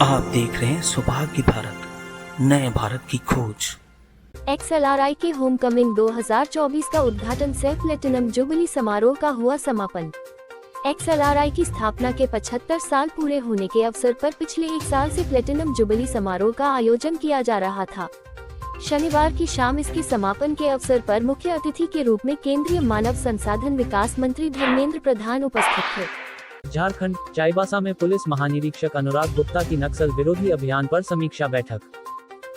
आप देख रहे हैं सौभाग्य भारत, नए भारत की खोज। XLRI के होमकमिंग 2024 का उद्घाटन सह प्लेटिनम जुबली समारोह का हुआ समापन। XLRI की स्थापना के 75 साल पूरे होने के अवसर पर पिछले एक साल से प्लेटिनम जुबली समारोह का आयोजन किया जा रहा था। शनिवार की शाम इसके समापन के अवसर पर मुख्य अतिथि के रूप में केंद्रीय मानव संसाधन विकास मंत्री धर्मेंद्र प्रधान उपस्थित थे। झारखंड चाईबासा में पुलिस महानिरीक्षक अनुराग गुप्ता की नक्सल विरोधी अभियान पर समीक्षा बैठक।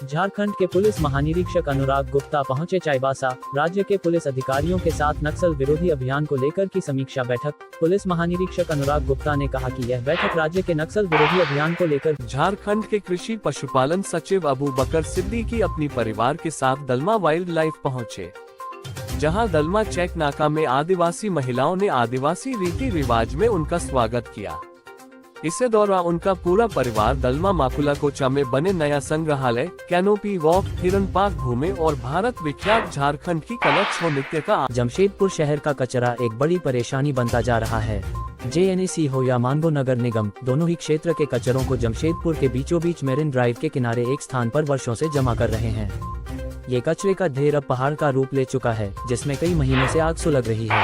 झारखंड के पुलिस महानिरीक्षक अनुराग गुप्ता पहुंचे चाईबासा। राज्य के पुलिस अधिकारियों के साथ नक्सल विरोधी अभियान को लेकर की समीक्षा बैठक। पुलिस महानिरीक्षक अनुराग गुप्ता ने कहा कि यह बैठक राज्य के नक्सल विरोधी अभियान को लेकर। झारखंड के कृषि पशुपालन सचिव अबू बकर सिद्दीकी अपनी परिवार के साथ दलमा वाइल्ड लाइफ पहुंचे, जहां दलमा चेक नाका में आदिवासी महिलाओं ने आदिवासी रीति रिवाज में उनका स्वागत किया। इसी दौरान उनका पूरा परिवार दलमा माकुला कोचा में बने नया संग्रहालय, कैनोपी वॉक, हिरन पार्क घूमे और भारत विख्यात झारखंड की कला छो नृत्य का। जमशेदपुर शहर का कचरा एक बड़ी परेशानी बनता जा रहा है। JNEC हो या मानगो नगर निगम, दोनों ही क्षेत्र के कचरों को जमशेदपुर के बीचों बीच मेरिन ड्राइव के किनारे एक स्थान पर वर्षों से जमा कर रहे हैं। ये कचरे का ढेर अब पहाड़ का रूप ले चुका है, जिसमें कई महीनों से आग सुलग रही है।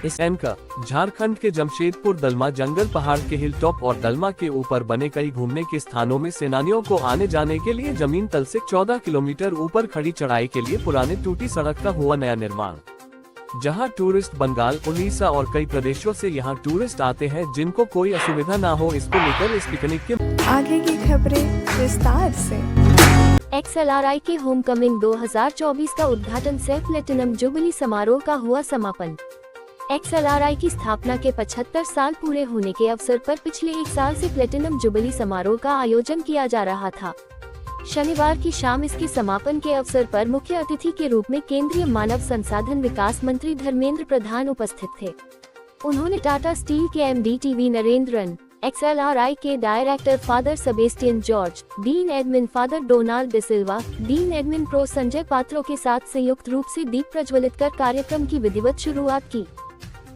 इस एनका झारखंड के जमशेदपुर दलमा जंगल पहाड़ के हिल टॉप और दलमा के ऊपर बने कई घूमने के स्थानों में सेनानियों को आने जाने के लिए जमीन तल से 14 किलोमीटर ऊपर खड़ी चढ़ाई के लिए पुराने टूटी सड़क का हुआ नया निर्माण, जहां टूरिस्ट बंगाल, उड़ीसा और कई प्रदेशों से यहां टूरिस्ट आते हैं, जिनको कोई असुविधा ना हो इसको लेकर इस पिकनिक के आगे की खबरें विस्तार से। XLRI के होमकमिंग 2024 का उद्घाटन सह प्लेटिनम जुबली समारोह का हुआ समापन। XLRI की स्थापना के 75 साल पूरे होने के अवसर पर पिछले एक साल से प्लेटिनम जुबली समारोह का आयोजन किया जा रहा था। शनिवार की शाम इसके समापन के अवसर पर मुख्य अतिथि के रूप में केंद्रीय मानव संसाधन विकास मंत्री धर्मेंद्र प्रधान उपस्थित थे। उन्होंने टाटा स्टील के MD TV नरेंद्रन, XLRI के director father Sebastian George, dean admin father Donald D'Silva, dean admin prof Sanjay Patro के साथ संयुक्त रूप से दीप प्रज्वलित कर कार्यक्रम की विधिवत शुरुआत की।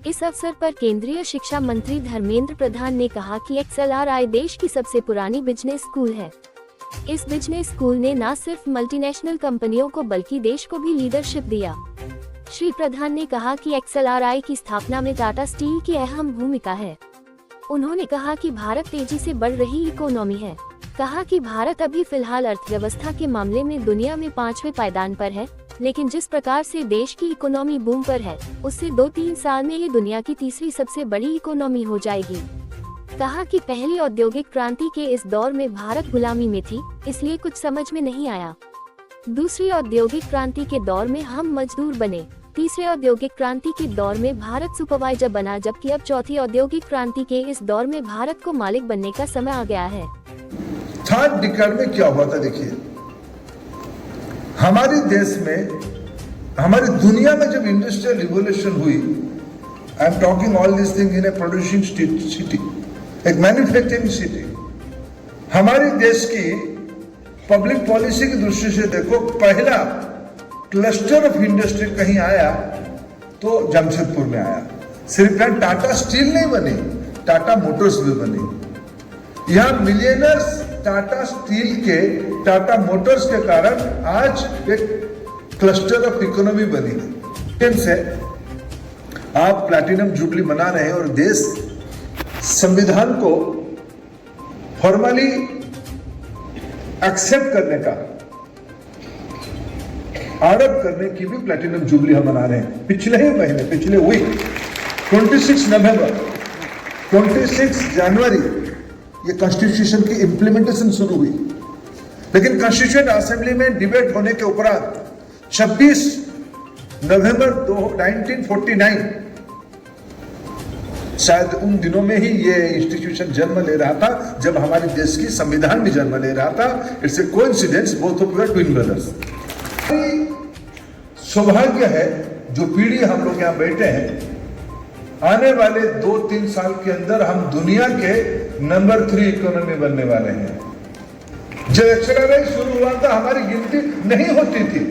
इस अवसर पर केंद्रीय शिक्षा मंत्री धर्मेंद्र प्रधान ने कहा कि XLRI देश की सबसे पुरानी बिजनेस स्कूल है। इस बिजनेस स्कूल ने न सिर्फ मल्टीनेशनल कंपनियों को बल्कि देश को भी लीडरशिप दिया। श्री प्रधान ने कहा कि XLRI की स्थापना में टाटा स्टील की अहम भूमिका है। उन्होंने कहा कि भारत तेजी से बढ़ रही इकोनॉमी है। कहा कि भारत अभी फिलहाल अर्थव्यवस्था के मामले में दुनिया में 5वें पायदान पर है, लेकिन जिस प्रकार से देश की इकोनॉमी बूम पर है, उससे 2-3 साल में ये दुनिया की तीसरी सबसे बड़ी इकोनॉमी हो जाएगी। कहा कि पहली औद्योगिक क्रांति के इस दौर में भारत गुलामी में थी, इसलिए कुछ समझ में नहीं आया। दूसरी औद्योगिक क्रांति के दौर में हम मजदूर बने। तीसरे औद्योगिक क्रांति के दौर में भारत सुपरवाइजर बना, जबकि अब चौथी औद्योगिक क्रांति के इस दौर में भारत को मालिक बनने का समय आ गया है। थर्ड डिकेड में क्या हुआ था देखिए, हमारे देश में, हमारी दुनिया में जब इंडस्ट्रियल रिवॉल्यूशन हुई, I am talking all this thing in A producing city, एक मैन्युफैक्चरिंग सिटी। हमारे देश की पब्लिक पॉलिसी की दृष्टि से देखो, पहला क्लस्टर ऑफ इंडस्ट्री कहीं आया तो जमशेदपुर में आया। सिर्फ यहाँ टाटा स्टील नहीं बनी, टाटा मोटर्स भी बनी। यहाँ मिलियनर्स टाटा स्टील के, टाटा मोटर्स के कारण आज एक क्लस्टर ऑफ इकोनॉमी बनी है। आप प्लैटिनम जुबली मना रहे हैं और देश संविधान को फॉर्मली एक्सेप्ट करने का, आरंभ करने की भी प्लैटिनम जुबली हम मना रहे हैं। पिछले ही महीने, पिछले वीक 26 नवंबर, 26 जनवरी ये कॉन्स्टिट्यूशन की इंप्लीमेंटेशन शुरू हुई, लेकिन कॉन्स्टिट्यूशन असेंबली में डिबेट होने के उपरांत 26 नवंबर 1949, शायद उन दिनों में ही ये इंस्टीट्यूशन जन्म ले रहा था, जब हमारे देश की संविधान भी जन्म ले रहा था। It's a coincidence, both of your twin brothers. सौभाग्य है जो पीढ़ी हम लोग यहाँ बैठे हैं, आने वाले 2-3 साल के अंदर हम दुनिया के नंबर 3 इकोनॉमी बनने वाले हैं। जब XLRI शुरू हुआ था, हमारी गिनती नहीं होती थी,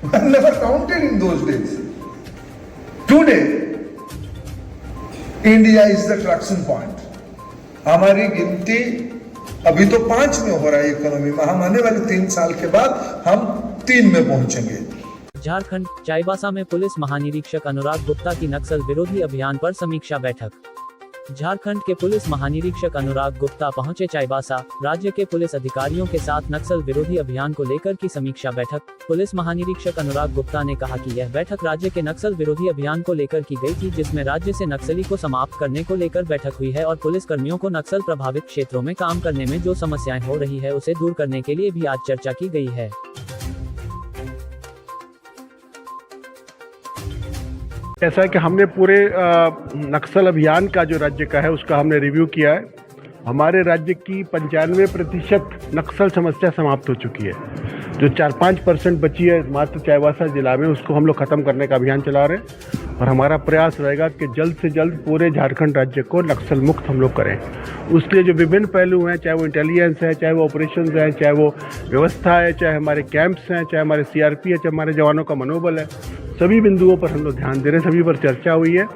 never counted in those days. Today, India is the traction point. हमारी गिनती अभी तो 5 में हो रहा है इकोनॉमी में, हम आने वाले 3 साल के बाद हम 3 में पहुंचेंगे। झारखंड चाईबासा में पुलिस महानिरीक्षक अनुराग गुप्ता की नक्सल विरोधी अभियान पर समीक्षा बैठक। झारखंड के पुलिस महानिरीक्षक अनुराग गुप्ता पहुंचे चाईबासा। राज्य के पुलिस अधिकारियों के साथ नक्सल विरोधी अभियान को लेकर की समीक्षा बैठक। पुलिस महानिरीक्षक अनुराग गुप्ता ने कहा कि यह बैठक राज्य के नक्सल विरोधी अभियान को लेकर की गई थी, जिसमें राज्य से नक्सली को समाप्त करने को लेकर बैठक हुई है और पुलिस कर्मियों को नक्सल प्रभावित क्षेत्रों में काम करने में जो समस्याएं हो रही है उसे दूर करने के लिए भी आज चर्चा की गई है। ऐसा है कि हमने पूरे नक्सल अभियान का जो राज्य का है उसका हमने रिव्यू किया है। हमारे राज्य की 95% नक्सल समस्या समाप्त हो चुकी है। जो 4-5% बची है मात्र चाईबासा जिला में, उसको हम लोग ख़त्म करने का अभियान चला रहे हैं और हमारा प्रयास रहेगा कि जल्द से जल्द पूरे झारखंड राज्य को नक्सल मुक्त हम लोग करें। उसके लिए जो विभिन्न पहलू हैं, चाहे वो इंटेलिजेंस है, चाहे वो ऑपरेशंस हैं, चाहे वो व्यवस्था है, चाहे हमारे कैंप्स हैं, चाहे हमारे CRP है, चाहे हमारे जवानों का मनोबल है, सभी बिंदुओं पर हम लोग ध्यान दे रहे हैं। सभी पर चर्चा हुई है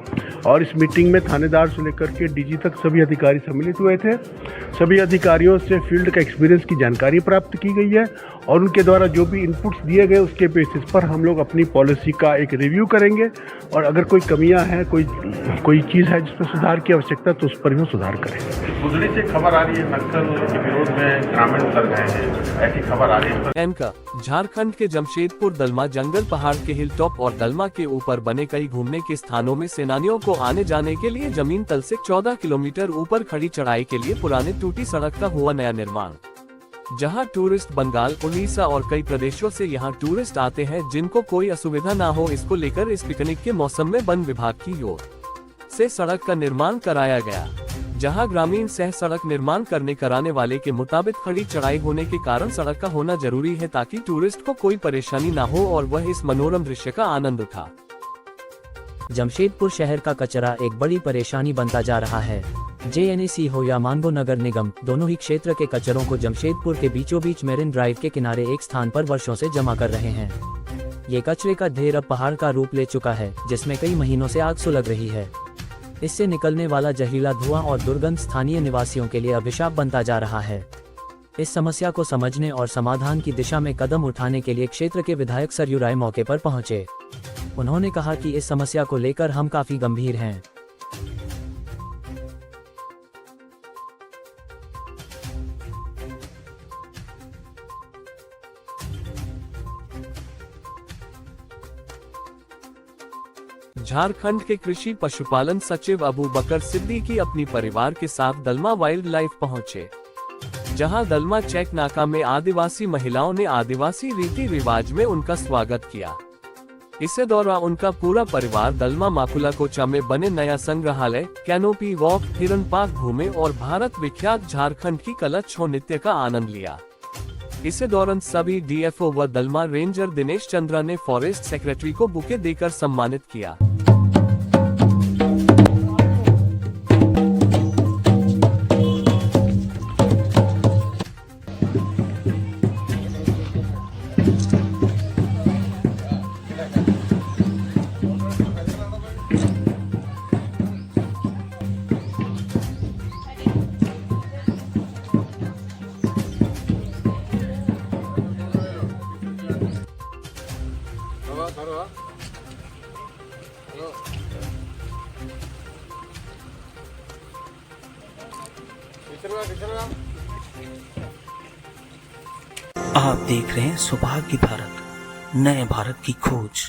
और इस मीटिंग में थानेदार से लेकर के DG तक सभी अधिकारी सम्मिलित हुए थे। सभी अधिकारियों से फील्ड का एक्सपीरियंस की जानकारी प्राप्त की गई है और उनके द्वारा जो भी इनपुट्स दिए गए उसके बेसिस पर हम लोग अपनी पॉलिसी का एक रिव्यू करेंगे और अगर कोई कमियां हैं, कोई चीज़ है जिसमें सुधार की आवश्यकता, तो उस पर भी हम सुधार करेंगे। गुजरी से खबर आ रही है नक्सल के विरोध में ग्रामीण उतर गए हैं, ऐसी खबर आ रही है। एनका झारखंड के जमशेदपुर दलमा जंगल पहाड़ के हिल टॉप और दलमा के ऊपर बने कई घूमने के स्थानों में सेनानियों को आने जाने के लिए जमीन तल से 14 किलोमीटर ऊपर खड़ी चढ़ाई के लिए पुराने टूटी सड़क का हुआ नया निर्माण। जहां टूरिस्ट बंगाल, उड़ीसा और कई प्रदेशों से यहां टूरिस्ट आते हैं, जिनको कोई असुविधा ना हो इसको लेकर इस पिकनिक के मौसम में वन विभाग की ओर से सड़क का निर्माण कराया गया। जहां ग्रामीण सह सड़क निर्माण कराने वाले के मुताबिक खड़ी चढ़ाई होने के कारण सड़क का होना जरूरी है ताकि टूरिस्ट को कोई परेशानी ना हो और वह इस मनोरम दृश्य का आनंद उठा। जमशेदपुर शहर का कचरा एक बड़ी परेशानी बनता जा रहा है। JNEC हो या मानगो नगर निगम, दोनों ही क्षेत्र के कचरों को जमशेदपुर के बीचों बीच मेरिन ड्राइव के किनारे एक स्थान पर वर्षों से जमा कर रहे हैं। ये कचरे का ढेर अब पहाड़ का रूप ले चुका है, जिसमें कई महीनों से आग सुलग रही है। इससे निकलने वाला जहरीला धुआं और दुर्गंध स्थानीय निवासियों के लिए अभिशाप बनता जा रहा है। इस समस्या को समझने और समाधान की दिशा में कदम उठाने के लिए क्षेत्र के विधायक सरयू राय मौके पर पहुंचे। उन्होंने कहा कि इस समस्या को लेकर हम काफी गंभीर हैं। झारखंड के कृषि पशुपालन सचिव अबू बकर सिद्दीकी अपनी परिवार के साथ दलमा वाइल्ड लाइफ पहुंचे, जहां दलमा चेक नाका में आदिवासी महिलाओं ने आदिवासी रीति रिवाज में उनका स्वागत किया। इसी दौरान उनका पूरा परिवार दलमा माकुला कोचा में बने नया संग्रहालय, कैनोपी वॉक, हिरन पार्क घूमे और भारत विख्यात झारखंड की कला छौ नृत्य का आनंद लिया। इसी दौरान सभी DFO व दलमा रेंजर दिनेश चंद्रा ने फॉरेस्ट सेक्रेटरी को बुके देकर सम्मानित किया। आप देख रहे हैं सौभाग्य भारत, नए भारत की खोज।